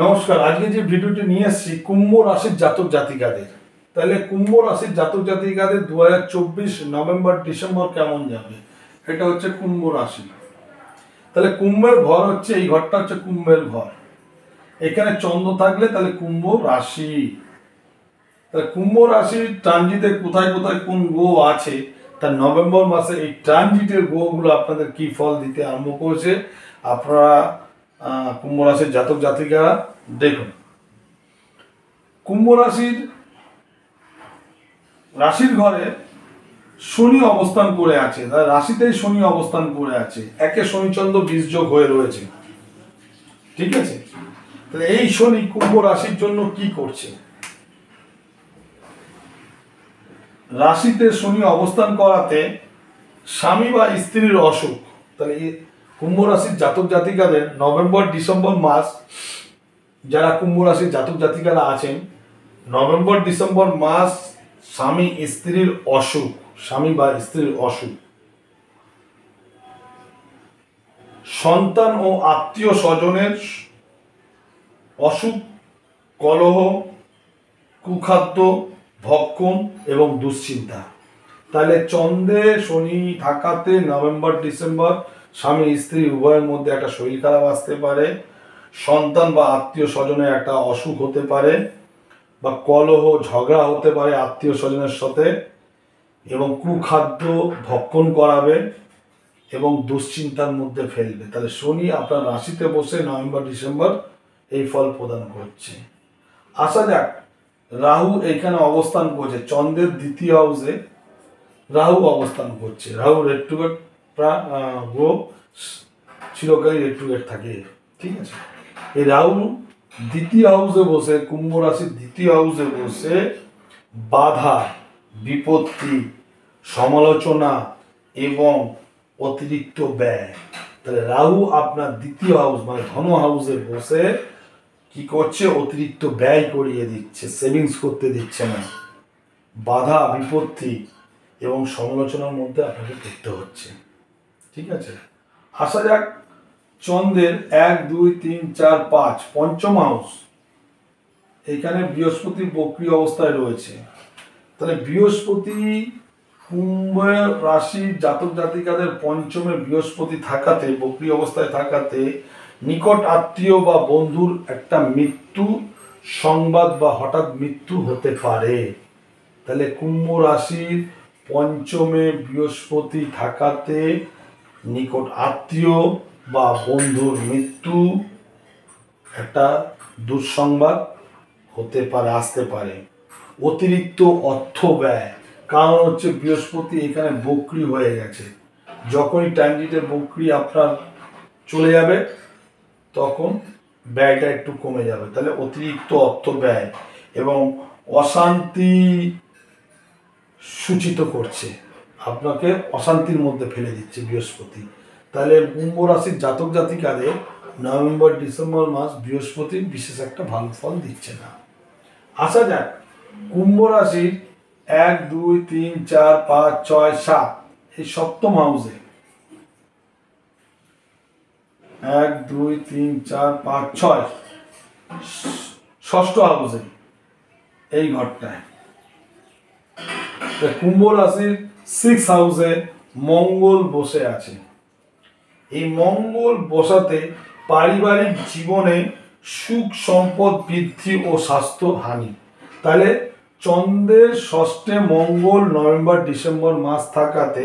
নমস্কার। আজকে যে ভিডিওটি নিয়ে এসেছি কুম্ভ রাশির জাতক জাতিকাদের, তাহলে কুম্ভ রাশির জাতক জাতিকাদের 2024 নভেম্বর ডিসেম্বর কেমন যাবে, এটা হচ্ছে কুম্ভ রাশি। তাহলে কুম্ভের ঘর হচ্ছে এই ঘরটা হচ্ছে কুম্ভের ঘর। এখানে চন্দ্র থাকলে তাহলে কুম্ভ রাশি। তাহলে কুম্ভ রাশির ট্রানজিটে কোথায় কোথায় কোন গ্রহ আছে, তার নভেম্বর মাসে এই ট্রানজিটের গ্রহগুলো আপনাদের কি ফল দিতে আরম্ভ করেছে আপনারা কুম্ভ রাশির জাতক জাতিকারা দেখুন। কুম্ভ রাশির ঘরে শনি অবস্থান করে আছে, রাশিতেই শনি অবস্থান করে আছে, একে শনিচন্দ্র বীজযোগ হয়ে রয়েছে। ঠিক আছে, তাহলে এই শনি কুম্ভ রাশির জন্য কি করছে? রাশিতে শনি অবস্থান করাতে স্বামী বা স্ত্রীর অসুখ। তাহলে কুম্ভ রাশির জাতক জাতিকাদের নভেম্বর ডিসেম্বর মাস, যারা কুম্ভ রাশির জাতক জাতিকারা আছেন, নভেম্বর ডিসেম্বর মাস স্বামী স্ত্রীর অসুখ, স্বামী বা স্ত্রীর অসুখ, সন্তান ও আত্মীয় স্বজনের অসুখ, কলহ, কুখাদ্য, ভক্ষণ এবং দুশ্চিন্তা। তাহলে চন্দ্রে শনি থাকাতে নভেম্বর ডিসেম্বর স্বামী স্ত্রী উভয়ের মধ্যে একটা শরীর খারাপ আসতে পারে, সন্তান বা আত্মীয় স্বজনের একটা অসুখ হতে পারে, বা কলহ ঝগড়া হতে পারে আত্মীয় স্বজনের সাথে, এবং কুখাদ্য ভক্ষণ করাবে এবং দুশ্চিন্তার মধ্যে ফেলবে। তাহলে শনি আপনার রাশিতে বসে নভেম্বর ডিসেম্বর এই ফল প্রদান করছে। আসা যাক, রাহু এখানে অবস্থান করছে, চন্দ্রের দ্বিতীয় হাউসে রাহু অবস্থান করছে। রাহু রেট্রোগেট গ্রহ, চিরকালই রেট্রোগেট থাকে। ঠিক আছে, এই রাহু দ্বিতীয় হাউসে বসে, কুম্ভ রাশির দ্বিতীয় হাউসে বসে বাধা, বিপত্তি, সমালোচনা এবং অতিরিক্ত ব্যয়। তাহলে রাহু আপনার দ্বিতীয় হাউস মানে ধন হাউসে বসে কি করছে? অতিরিক্ত ব্যয় করিয়ে দিচ্ছে, সেভিংস করতে দিচ্ছে না, বাধা বিপত্তি এবং সমালোচনার মধ্যে আপনাকে পড়তে হচ্ছে। ঠিক আছে, আসা যাক চন্দ্রের 1, 2, 3, 4, 5 পঞ্চম হাউস, এখানে বৃহস্পতি বক্রী অবস্থায় রয়েছে। তাহলে বৃহস্পতি কুম্ভ রাশির জাতক জাতিকাদের পঞ্চমে বৃহস্পতি থাকাতে, বক্রী অবস্থায় থাকাতে নিকট আত্মীয় বা বন্ধুর একটা মৃত্যু সংবাদ বা হঠাৎ মৃত্যু হতে পারে। তাহলে কুম্ভ রাশির পঞ্চমে বৃহস্পতি থাকাতে নিকট আত্মীয় বা বন্ধুর মৃত্যু একটা দুঃসংবাদ হতে পারে, আসতে পারে। অতিরিক্ত অর্থ ব্যয়, কারণ হচ্ছে বৃহস্পতি এখানে বক্রী হয়ে গেছে। যখনই ট্রানজিটে বক্রী আপনার চলে যাবে তখন ব্যয়টা একটু কমে যাবে। তাহলে অতিরিক্ত অর্থ ব্যয় এবং অশান্তি সূচিত করছে, আপনাকে অশান্তির মধ্যে ফেলে দিচ্ছে বৃহস্পতি। তাহলে কুম্ভ রাশির জাতক জাতিকাদের নভেম্বর ডিসেম্বর মাস বৃহস্পতি বিশেষ একটা ভালো ফল দিচ্ছে না। আসা যাক কুম্ভ রাশির 1, 2, 3, 4, 5, 6, 7 এই সপ্তম হাউসে, 1, 2, 3, 4, 5, 6 ষষ্ঠ হাউসে এই ঘরটায় কুম্ভ রাশির 6 হাউসে মঙ্গল বসে আছে। এই মঙ্গল বসাতে পারিবারিক জীবনে সুখ সম্পদ বৃদ্ধি ও স্বাস্থ্য হানি। তাহলে চন্দ্রের ষষ্ঠে মঙ্গল নভেম্বর ডিসেম্বর মাস থাকাতে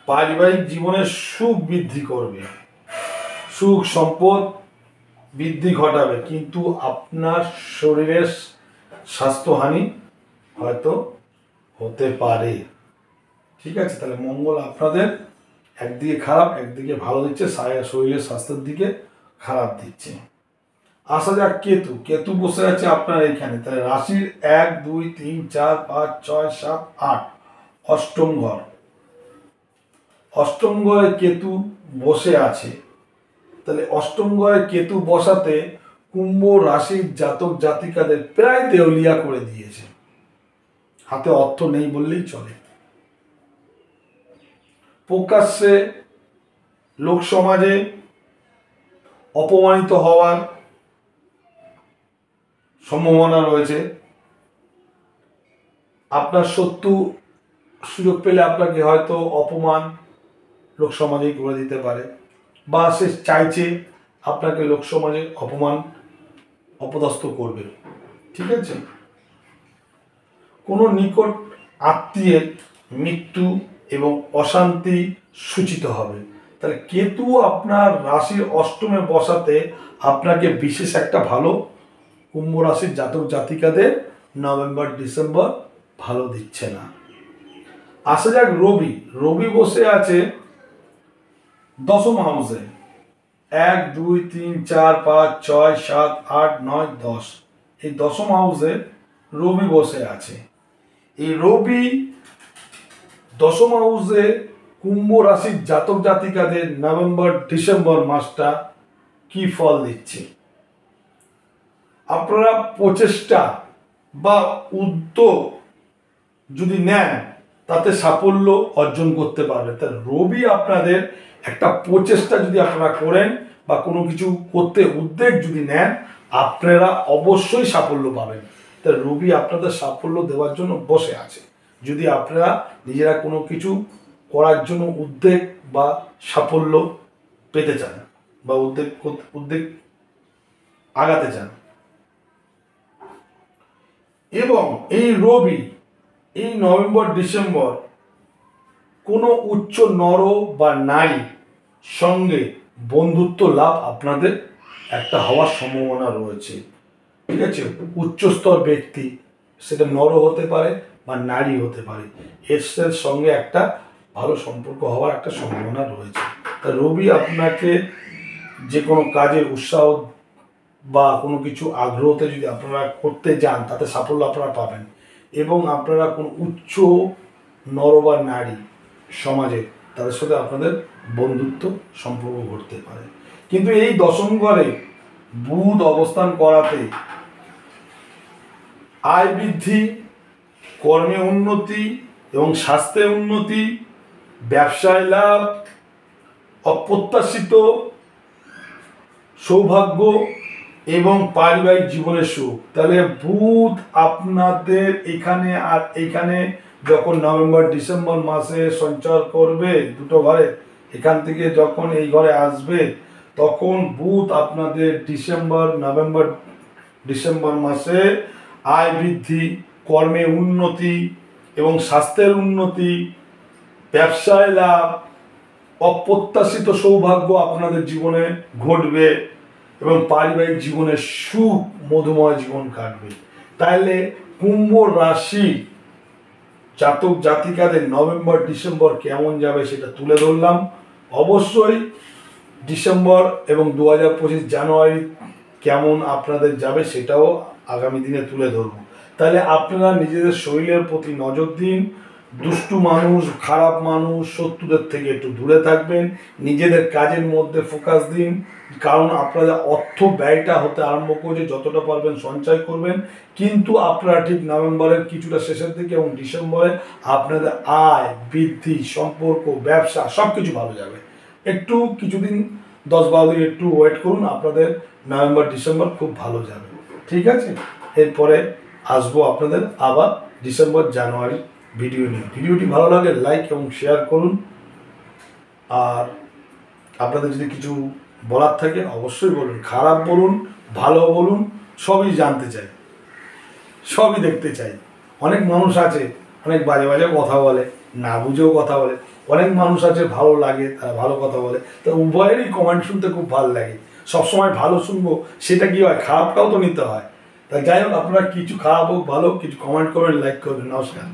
পারিবারিক জীবনে সুখ বৃদ্ধি করবে, সুখ সম্পদ বৃদ্ধি ঘটাবে, কিন্তু আপনার শরীরের স্বাস্থ্যহানি হয়তো হতে পারে। ঠিক আছে, তাহলে মঙ্গল আপনাদের একদিকে খারাপ একদিকে ভালো দিচ্ছে, শরীরের স্বাস্থ্যের দিকে খারাপ দিচ্ছে। আসা যাক কেতু, কেতু বসে আছে আপনার এখানে। তাহলে রাশির 1, 2, 3, 4, 5, 6, 7, 8 অষ্টম ঘর, অষ্টম ঘরে কেতু বসে আছে। তাহলে অষ্টম ঘরে কেতু বসাতে কুম্ভ রাশির জাতক জাতিকাদের প্রায় দেউলিয়া করে দিয়েছে, হাতে অর্থ নেই বললেই চলে। প্রকাশ্যে লোক সমাজে অপমানিত হওয়ার সম্ভাবনা রয়েছে। আপনার শত্রু সুযোগ পেলে আপনাকে হয়তো অপমান লোক সমাজেই করে দিতে পারে, বা সে চাইছে আপনাকে লোক সমাজে অপমান অপদস্থ করবে। ঠিক আছে, কোনো নিকট আত্মীয়ের মৃত্যু এবং অশান্তি সূচিত হবে। তাহলে কেতু আপনার রাশির অষ্টমে বসাতে আপনাকে বিশেষ একটা ভালো কুম্ভ রাশির জাতক জাতিকাদের নভেম্বর ডিসেম্বর ভালো দিচ্ছে না। আসা যাক রবি। রবি বসে আছে দশম হাউসে, 1 2 3 4 5 6 7 8 9 10, এই দশম হাউসে রবি বসে আছে। এই রবি দশম হাউসে কুম্ভ রাশির জাতক জাতিকাদের নভেম্বর ডিসেম্বর মাসটা কি ফল দিচ্ছে? আপনারা প্রচেষ্টা বা উদ্যোগ যদি নেন তাতে সাফল্য অর্জন করতে পারবে। তা রবি আপনাদের একটা প্রচেষ্টা যদি আপনারা করেন বা কোনো কিছু করতে উদ্যোগ যদি নেন, আপনারা অবশ্যই সাফল্য পাবেন। তা রবি আপনাদের সাফল্য দেওয়ার জন্য বসে আছে। যদি আপনারা নিজেরা কোনো কিছু করার জন্য উদ্যোগ বা সাফল্য পেতে চান বা উদ্যোগ আগাতে চান। এবং এই রবি এই নভেম্বর ডিসেম্বর কোনো উচ্চ নর বা নারী সঙ্গে বন্ধুত্ব লাভ আপনাদের একটা হওয়ার সম্ভাবনা রয়েছে। ঠিক আছে, উচ্চস্তর ব্যক্তি, সেটা নর হতে পারে বা নারী হতে পারে, এর সঙ্গে একটা ভালো সম্পর্ক হওয়ার একটা সম্ভাবনা রয়েছে। তা রবি আপনাকে যে কোনো কাজে উৎসাহ বা কোনো কিছু আগ্রহতে যদি আপনারা করতে যান তাতে সাফল্য আপনারা পাবেন। এবং আপনারা কোনো উচ্চ নর বা নারী সমাজে তাদের সাথে আপনাদের বন্ধুত্ব সম্পর্ক ঘটতে পারে। কিন্তু এই দশম ঘরে বুধ অবস্থান করাতে আয় বৃদ্ধি, কর্মে উন্নতি এবং স্বাস্থ্যে উন্নতি, ব্যবসায় লাভ, অপ্রত্যাশিত সৌভাগ্য এবং পারিবারিক জীবনের সুখ। তাহলে বুধ আপনাদের এখানে আর এইখানে যখন নভেম্বর ডিসেম্বর মাসে সঞ্চার করবে দুটো ঘরে, এখান থেকে যখন এই ঘরে আসবে তখন বুধ আপনাদের নভেম্বর ডিসেম্বর মাসে আয় বৃদ্ধি, কর্মে উন্নতি এবং স্বাস্থ্যের উন্নতি, ব্যবসায় লাভ, অপ্রত্যাশিত সৌভাগ্য আপনাদের জীবনে ঘটবে এবং পারিবারিক জীবনে সুখ মধুময় জীবন কাটবে। তাইলে কুম্ভ রাশি জাতক জাতিকাদের নভেম্বর ডিসেম্বর কেমন যাবে সেটা তুলে ধরলাম। অবশ্যই ডিসেম্বর এবং 2025 জানুয়ারি কেমন আপনাদের যাবে সেটাও আগামী দিনে তুলে ধরব। তাহলে আপনারা নিজেদের শরীরের প্রতি নজর দিন, দুষ্টু মানুষ, খারাপ মানুষ, শত্রুদের থেকে একটু দূরে থাকবেন, নিজেদের কাজের মধ্যে ফোকাস দিন। কারণ আপনাদের অর্থ ব্যয়টা হতে আরম্ভ করছে, যতটা পারবেন সঞ্চয় করবেন। কিন্তু আপনারা ঠিক নভেম্বরের কিছুটা শেষের দিকে এবং ডিসেম্বরে আপনাদের আয় বৃদ্ধি, সম্পর্ক, ব্যবসা সব কিছু ভালো যাবে। একটু কিছুদিন 10-12 দিন একটু ওয়েট করুন, আপনাদের নভেম্বর ডিসেম্বর খুব ভালো যাবে। ঠিক আছে, এরপরে আসবো আপনাদের আবার ডিসেম্বর জানুয়ারি ভিডিও নিয়ে। ভিডিওটি ভালো লাগে লাইক এবং শেয়ার করুন। আর আপনাদের যদি কিছু বলার থাকে অবশ্যই বলুন, খারাপ বলুন, ভালো বলুন, সবই জানতে চাই, সবই দেখতে চাই। অনেক মানুষ আছে অনেক বাজে বাজে কথা বলে, না বুঝেও কথা বলে। অনেক মানুষ আছে ভালো লাগে, তারা ভালো কথা বলে। তো উভয়েরই কমেন্ট শুনতে খুব ভালো লাগে। সবসময় ভালো শুনবো সেটা কি হয়, খারাপটাও তো নিতে হয়। তাই যাই হোক, আপনারা কিছু খারাপ হোক ভালো হোক কিছু কমেন্ট করবেন, লাইক করবেন। নমস্কার।